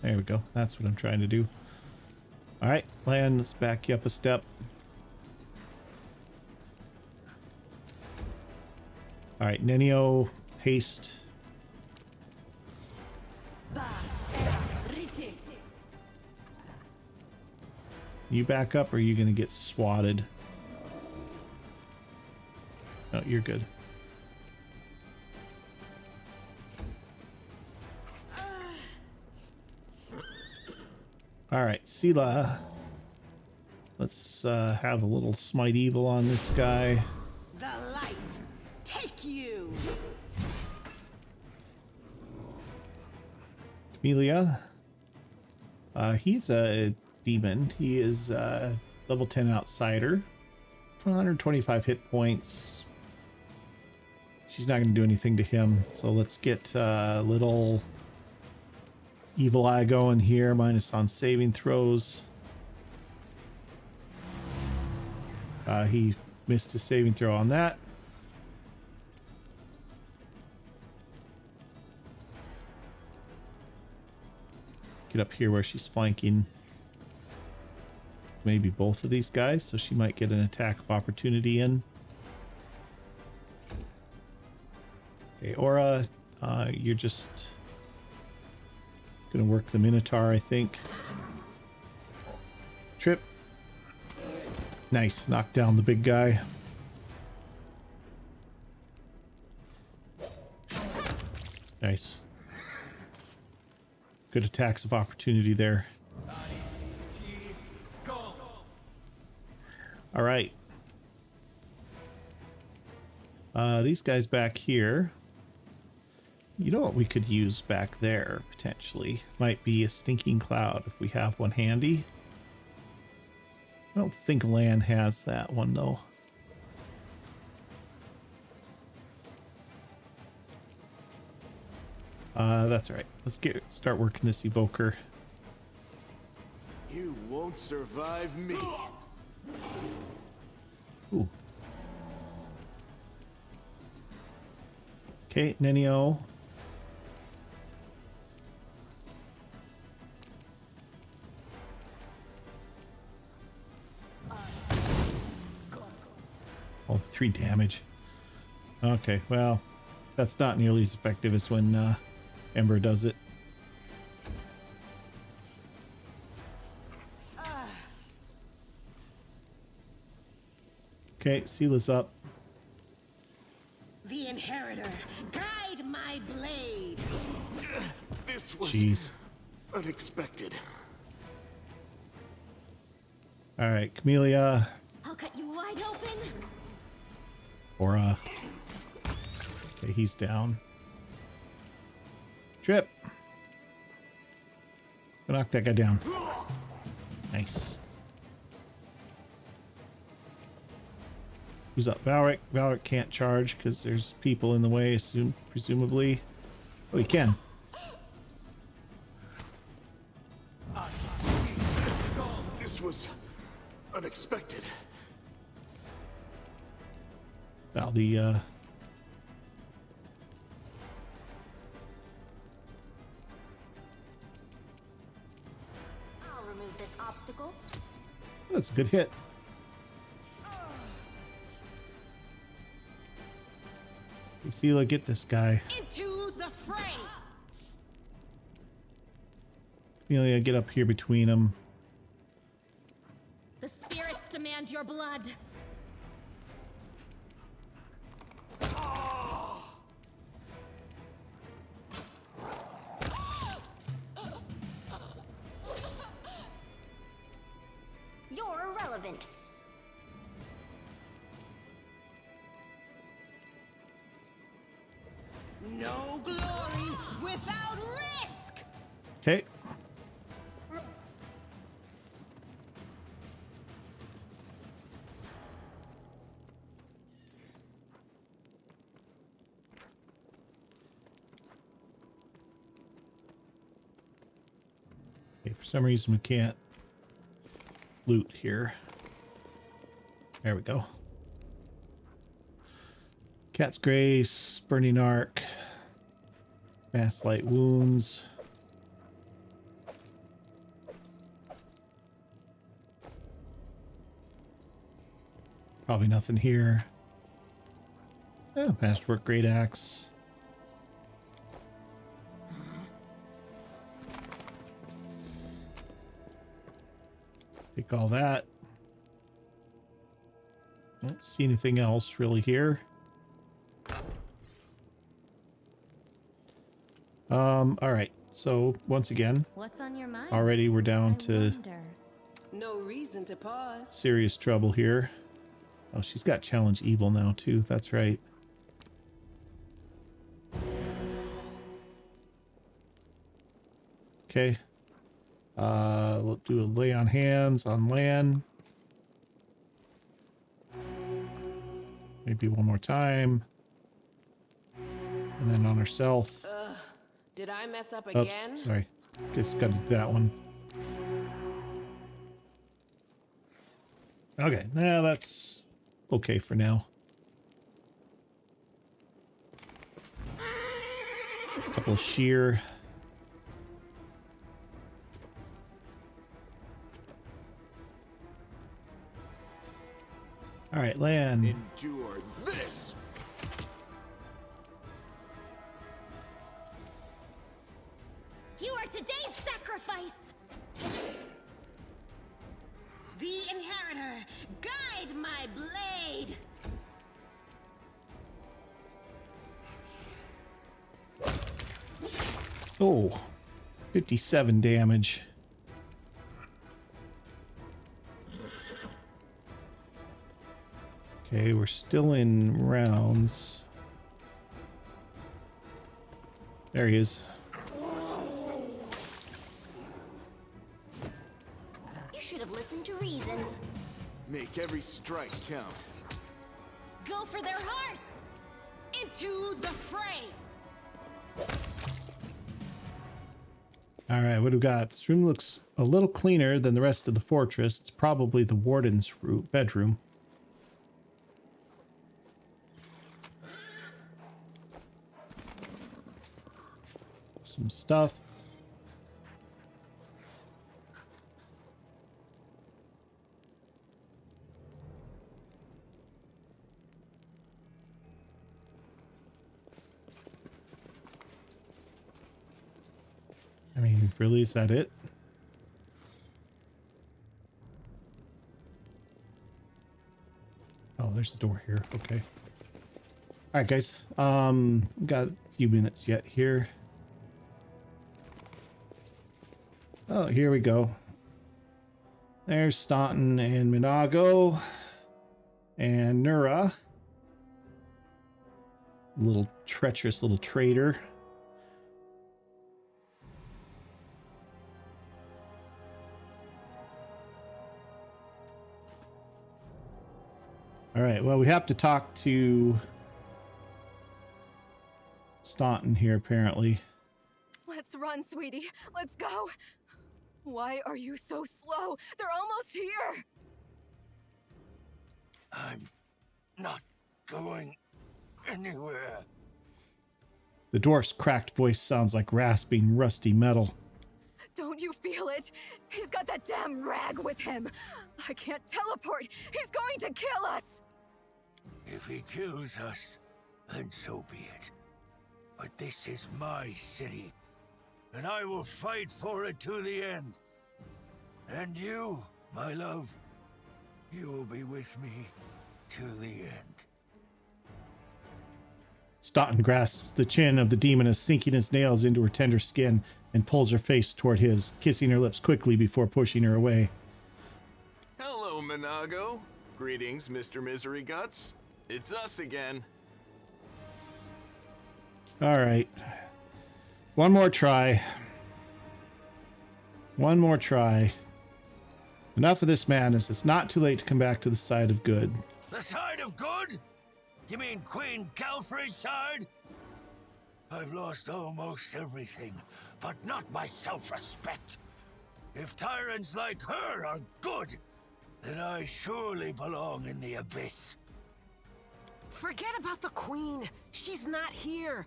There we go. That's what I'm trying to do. All right, Lan, let's back you up a step. All right, Nenio, haste. You back up or are you going to get swatted? No, you're good. All right, Sela. Let's have a little smite evil on this guy.
The light, take you.
Camellia. He's a demon. He is level 10 outsider. 125 hit points. She's not going to do anything to him. So let's get little Evil Eye going here. Minus on saving throws. He missed his saving throw on that. Get up here where she's flanking maybe both of these guys, so she might get an attack of opportunity in. Okay, Aura, you're just gonna work the Minotaur, I think. Trip. Nice, knock down the big guy. Nice. Good attacks of opportunity there. All right. These guys back here. You know what we could use back there, potentially? Might be a Stinking Cloud if we have one handy. I don't think Lan has that one, though. That's all right. Let's start working this evoker.
You won't survive me.
Ooh. Okay, Nenio. Oh, 3 damage. Okay, well, that's not nearly as effective as when Ember does it. Okay, Sela's up.
The Inheritor, guide my blade.
This was unexpected.
All right, Camellia.
I'll cut you wide open.
Aura. Okay, he's down. Trip. Knock that guy down. Nice. Who's up? Valric. Valric can't charge because there's people in the way, presumably. Oh, he can.
This was unexpected.
Well, the
I'll remove this obstacle.
that's a good hit. Lucila, get this guy.
Into the fray.
Amelia, get up here between them.
The spirits demand your blood.
You're irrelevant.
No glory without risk.
Okay. Okay, for some reason we can't loot here. There we go. Cat's Grace, Burning Arc, Fast Light Wounds. Probably nothing here. Oh, Masterwork Great Axe. Take all that. Don't see anything else really here. All right. So once again,
What's on your mind?
already we're down to
No reason to pause.
serious trouble here. Oh, she's got Challenge Evil now too. That's right. Okay. We'll do a lay on hands on Lan. Maybe one more time. And then on herself.
Did I mess up
Oops,
again?
sorry. Just gotta do that one. Okay, now that's okay for now. A couple of sheer. All right, Lan.
Endure this.
You are today's sacrifice.
The inheritor, guide my blade.
Oh, 57 damage. Okay, we're still in rounds. There he is.
You should have listened to reason.
Make every strike count.
Go for their hearts.
Into the fray.
All right, what do we got? This room looks a little cleaner than the rest of the fortress. It's probably the warden's bedroom. Some stuff. I mean, really, is that it? Oh, there's the door here. Okay. All right, guys. Got a few minutes yet here. Oh, here we go. There's Staunton and Minago and Nura. Little treacherous little traitor. right, well, we have to talk to Staunton here, apparently.
Let's run, sweetie. Let's go. Why are you so slow? They're almost here.
I'm not going anywhere.
The dwarf's cracked voice sounds like rasping, rusty metal.
Don't you feel it? He's got that damn rag with him. I can't teleport. He's going to kill us.
If he kills us, then so be it. But this is my city, and I will fight for it to the end. And you, my love, you will be with me to the end.
Staunton grasps the chin of the demoness, sinking his nails into her tender skin, and pulls her face toward his, kissing her lips quickly before pushing her away.
Hello, Minago. Greetings, Mr. Misery Guts. It's us again.
All right. One more try. One more try. Enough of this madness. It's not too late to come back to the side of good.
The side of good? You mean Queen Galfrey's side? I've lost almost everything, but not my self-respect. If tyrants like her are good, then I surely belong in the abyss.
Forget about the Queen. She's not here.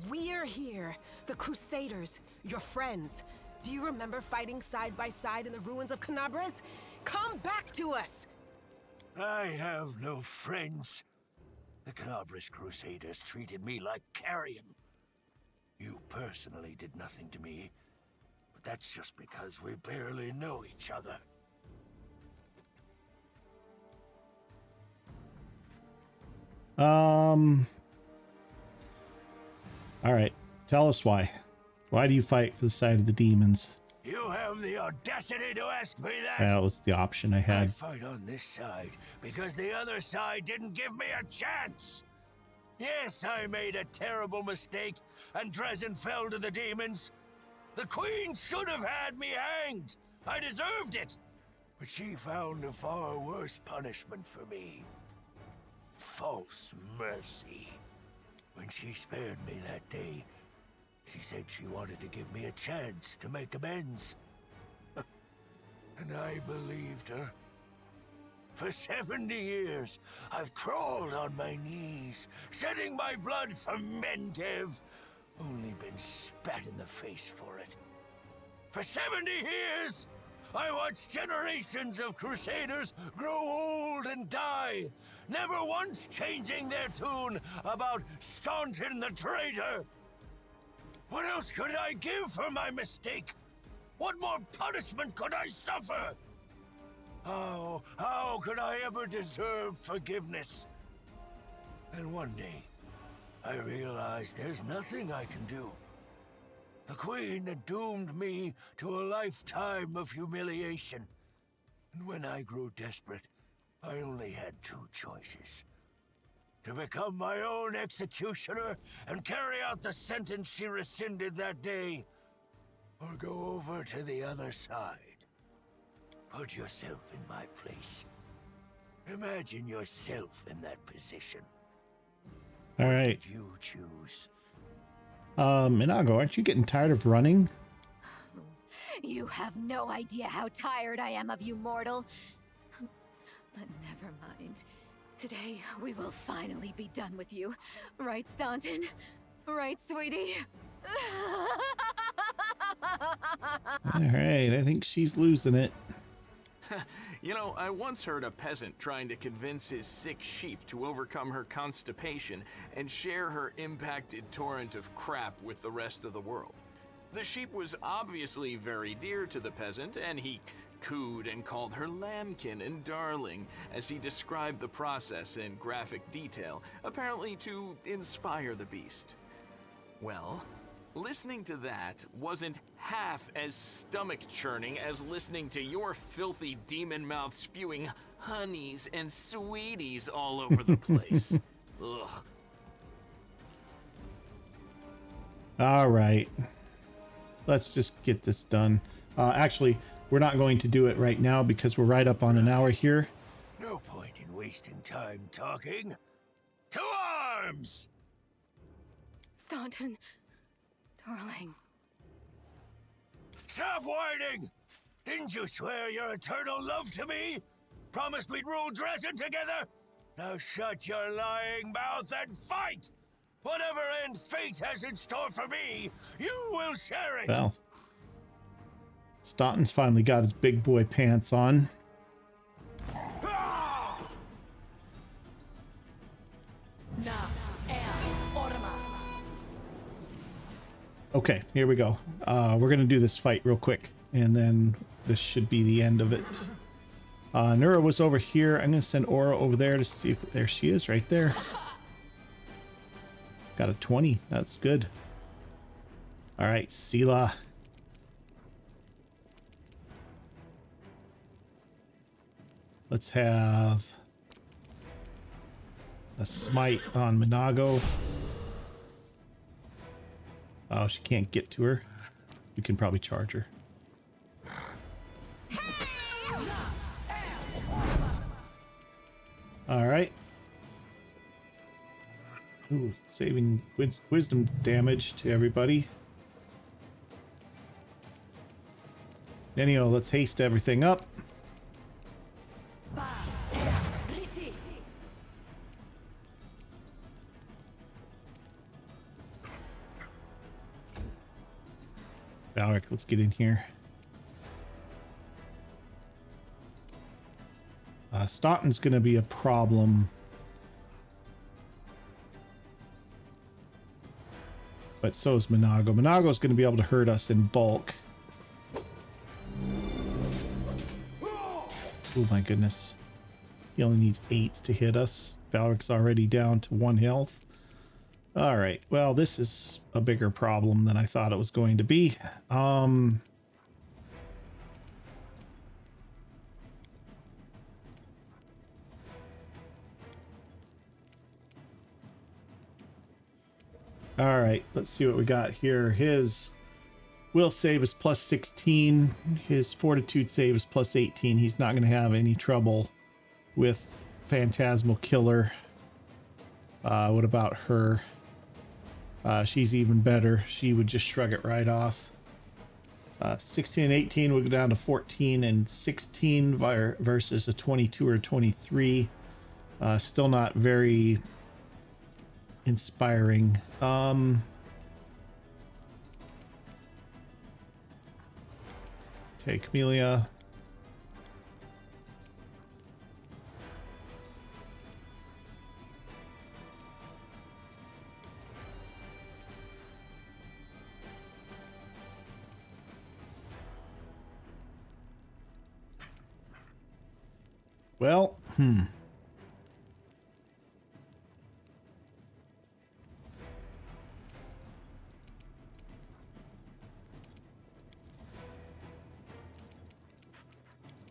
We're here. The Crusaders, your friends. Do you remember fighting side by side in the ruins of Canabres? Come back to us!
I have no friends. The Canabres Crusaders treated me like carrion. You personally did nothing to me, but that's just because we barely know each other.
All right. Tell us why. Why do you fight for the side of the demons?
You have the audacity to ask me that?
That was the option I
I
had.
fight on this side because the other side didn't give me a chance. Yes, I made a terrible mistake, and Drezen fell to the demons. The Queen should have had me hanged. I deserved it. But she found a far worse punishment for me. False mercy. When she spared me that day, she said she wanted to give me a chance to make amends. And I believed her. For 70 years, I've crawled on my knees, shedding my blood for Mendev, only been spat in the face for it. For 70 years, I watched generations of Crusaders grow old and die, never once changing their tune about Staunton the traitor. What else could I give for my mistake? What more punishment could I suffer? How could I ever deserve forgiveness? And one day, I realized there's nothing I can do. The Queen had doomed me to a lifetime of humiliation. And when I grew desperate, I only had two choices. To become my own executioner and carry out the sentence she rescinded that day, or go over to the other side. Put yourself in my place. Imagine yourself in that position.
All right.
What would you choose?
Minago, aren't you getting tired of running?
You have no idea how tired I am of you, mortal. But never mind. Today, we will finally be done with you. Right, Staunton? Right, sweetie?
All right, I think she's losing it.
You know, I once heard a peasant trying to convince his sick sheep to overcome her constipation and share her impacted torrent of crap with the rest of the world. The sheep was obviously very dear to the peasant, and he cooed and called her lambkin and darling as he described the process in graphic detail, apparently to inspire the beast. Well, listening to that wasn't half as stomach-churning as listening to your filthy demon mouth spewing honeys and sweeties all over the place. Ugh.
All right. Let's just get this done. Actually, we're not going to do it right now because we're right up on an hour here.
No point in wasting time talking. To arms!
Staunton, darling.
Stop whining! Didn't you swear your eternal love to me? Promised we'd rule Drezen together? Now shut your lying mouth and fight! Whatever end fate has in store for me, you will share it!
Well, Staunton's finally got his big boy pants on. Okay, here we go. We're gonna do this fight real quick, and then this should be the end of it. Nura was over here. I'm gonna send Aura over there to see if there she is, right there. Got a 20. That's good. All right, Sela. Let's have a smite on Minago. Oh, she can't get to her. We can probably charge her. All right. Ooh, saving wisdom damage to everybody. Anyhow, let's haste everything up. Valric, let's get in here. Staunton's going to be a problem. But so is Minago. Minago's going to be able to hurt us in bulk. Oh my goodness. He only needs 8s to hit us. Valric's already down to 1 health. Alright, well, this is a bigger problem than I thought it was going to be. Alright, let's see what we got here. His will save is plus 16. His fortitude save is plus 18. He's not going to have any trouble with Phantasmal Killer. What about her? She's even better. She would just shrug it right off. 16 and 18 would go down to 14 and 16 versus a 22 or 23. Still not very inspiring. Okay, Camellia. Well,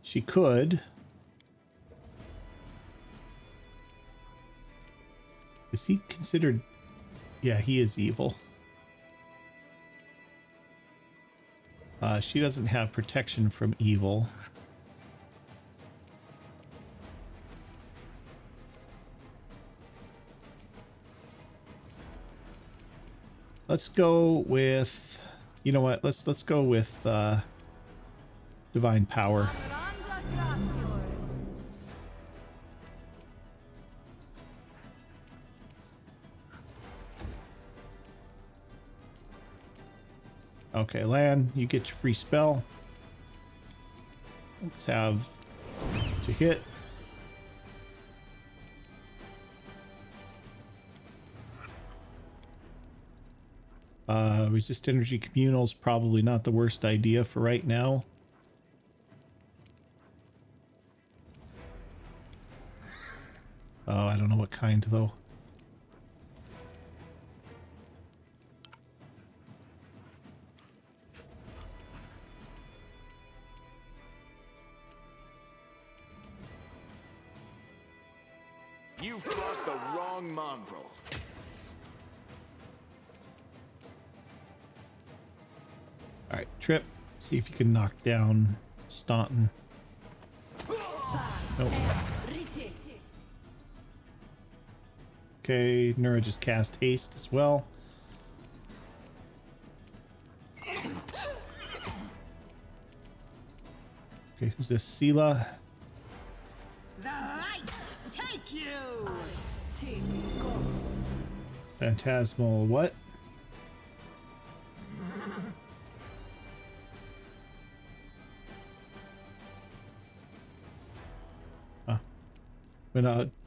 she could. Is he considered? Yeah, he is evil. She doesn't have protection from evil. Let's go with, you know what? Let's go with divine power. Okay, Lan, you get your free spell. Let's have to hit. Resist energy communal is probably not the worst idea for right now. Oh, I don't know what kind though.
You've crossed the wrong mongrel.
Alright, Trip. See if you can knock down Staunton. Nope. Okay, Nura just cast haste as well. Okay, who's this? Sela.
The light take you!
Phantasmal what?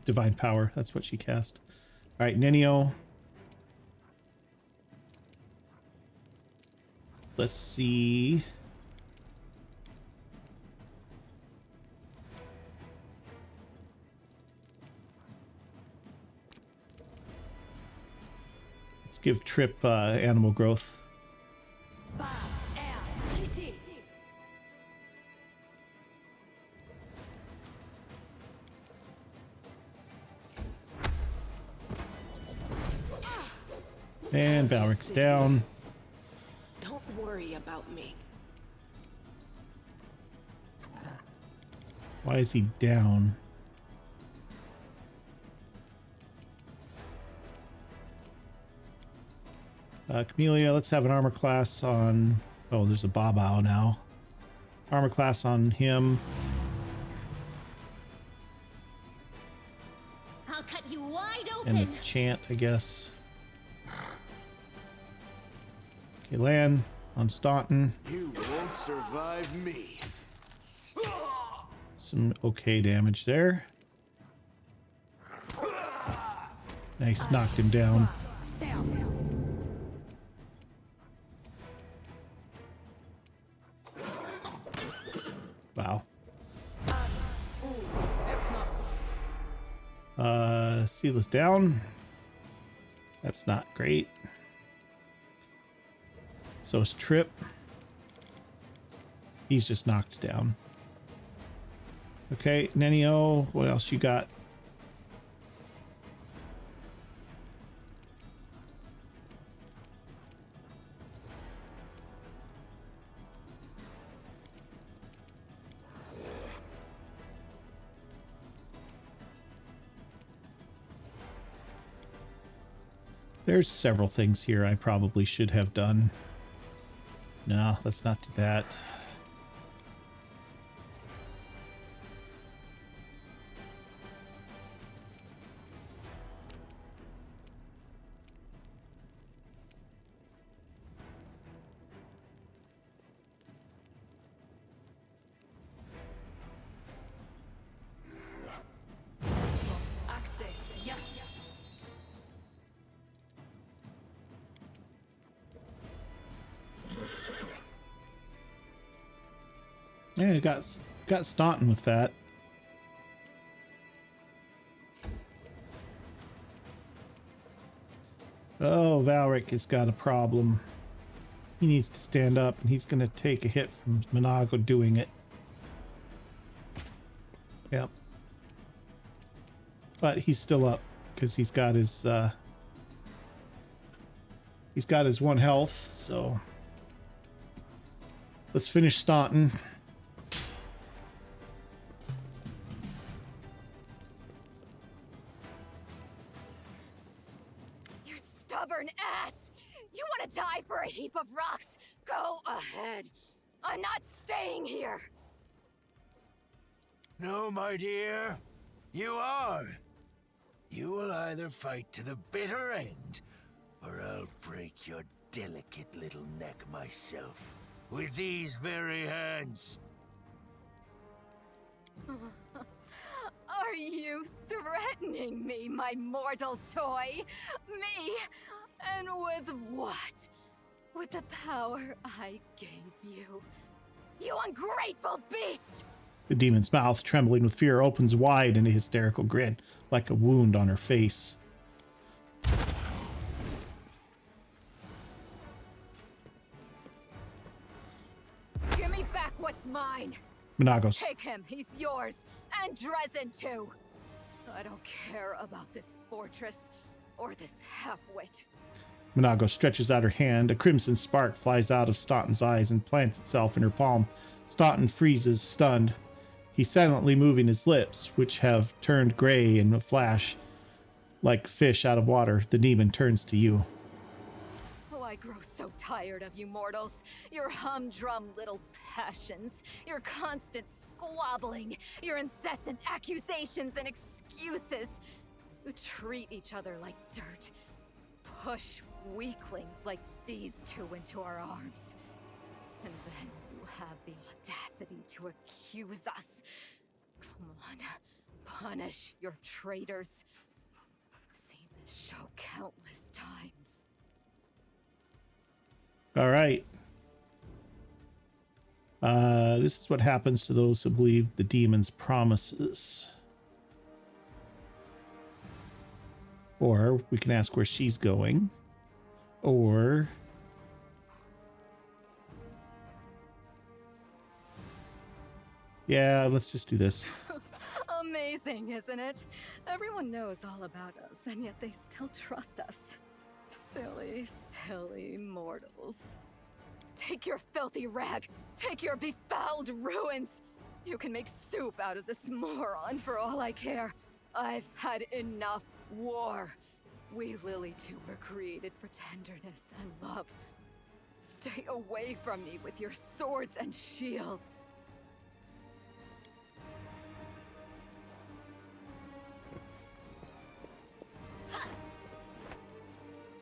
Divine Power. That's what she cast. All right, Nenio. Let's see. Let's give Trip animal growth. And Valric's down.
Don't worry about me.
Why is he down? Camellia, let's have an armor class on... Oh, there's a Babao now. Armor class on him.
I'll cut you wide open.
And the chant, I guess. Okay, Lan on Staunton.
You won't survive me.
Some okay damage there. Nice, knocked him down. Wow. Sela's down. That's not great. So is Trip. He's just knocked down. Okay, Nenio, what else you got? There's several things here I probably should have done. No, let's not do that. Yeah, got Staunton with that. Oh, Valric has got a problem. He needs to stand up, and he's going to take a hit from Monago doing it. Yep. But he's still up, because he's got his one health, so... Let's finish Staunton.
Stubborn ass! You want to die for a heap of rocks? Go ahead. I'm not staying here.
No, my dear. You are. You will either fight to the bitter end, or I'll break your delicate little neck myself with these very hands.
Are you threatening me, my mortal toy? Me? And with what? With the power I gave you. You ungrateful beast!
The demon's mouth, trembling with fear, opens wide in a hysterical grin, like a wound on her face.
Give me back what's mine!
Monagos.
Take him, he's yours! And Drezen too! I don't care about this fortress, or this half-wit.
Monago stretches out her hand. A crimson spark flies out of Staunton's eyes and plants itself in her palm. Staunton freezes, stunned. He's silently moving his lips, which have turned gray in a flash. like fish out of water, the demon turns to you.
Oh, I grow so tired of you mortals. Your humdrum little passions, your constant squabbling, your incessant accusations and excuses. You treat each other like dirt. Push weaklings like these two into our arms. And then you have the audacity to accuse us. Come on, punish your traitors. I've seen this show countless times.
All right. This is what happens to those who believe the demon's promises. Or we can ask where she's going. Or... yeah, let's just do this.
Amazing, isn't it? Everyone knows all about us, and yet they still trust us. Silly, silly mortals. Take your filthy rag! Take your befouled ruins! You can make soup out of this moron for all I care. I've had enough war. We Lily two were created for tenderness and love. Stay away from me with your swords and shields.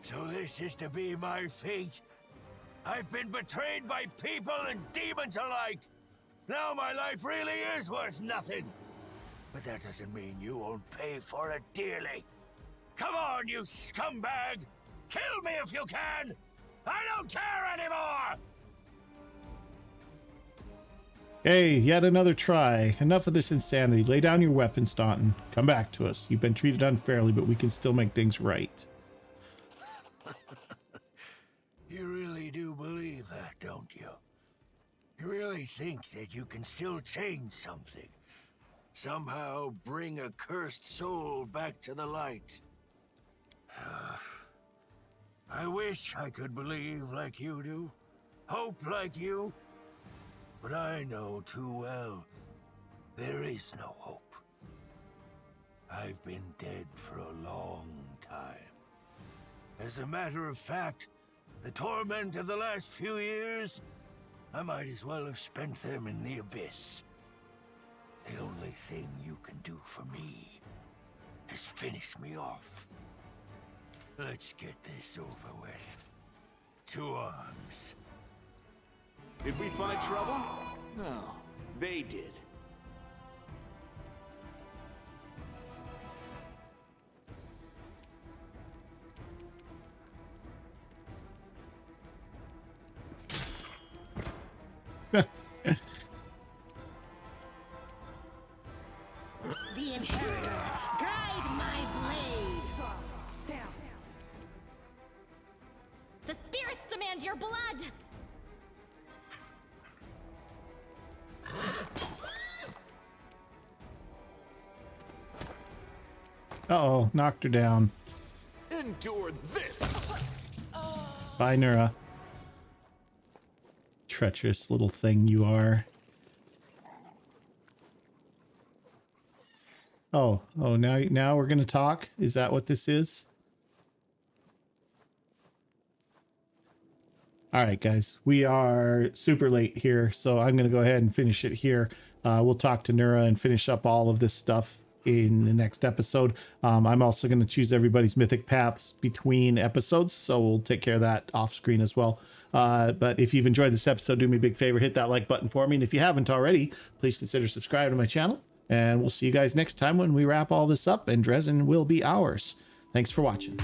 So this is to be my fate? I've been betrayed by people and demons alike. Now my life really is worth nothing. But that doesn't mean you won't pay for it dearly. Come on, you scumbag! Kill me if you can! I don't care anymore!
Hey, yet another try. Enough of this insanity. Lay down your weapon, Staunton. Come back to us. You've been treated unfairly, but we can still make things right.
You really do believe that, don't you? You really think that you can still change something? Somehow bring a cursed soul back to the light? I wish I could believe like you do, hope like you, but I know too well there is no hope. I've been dead for a long time. As a matter of fact, the torment of the last few years, I might as well have spent them in the abyss. The only thing you can do for me is finish me off. Let's get this over with. To arms.
Did we find trouble? No, they did.
The Inheritor, guide my blade!
The spirits demand your blood!
Uh-oh, knocked her down.
Endure this!
Bye, Nura. Treacherous little thing you are. Oh, now we're gonna talk? Is that what this is? All right, guys, we are super late here, so I'm gonna go ahead and finish it here. We'll talk to Nura and finish up all of this stuff in the next episode. I'm also going to choose everybody's mythic paths between episodes, so we'll take care of that off screen as well. But if you've enjoyed this episode, do me a big favor, hit that like button for me. And if you haven't already, please consider subscribing to my channel. And we'll see you guys next time when we wrap all this up and Drezen will be ours. Thanks for watching.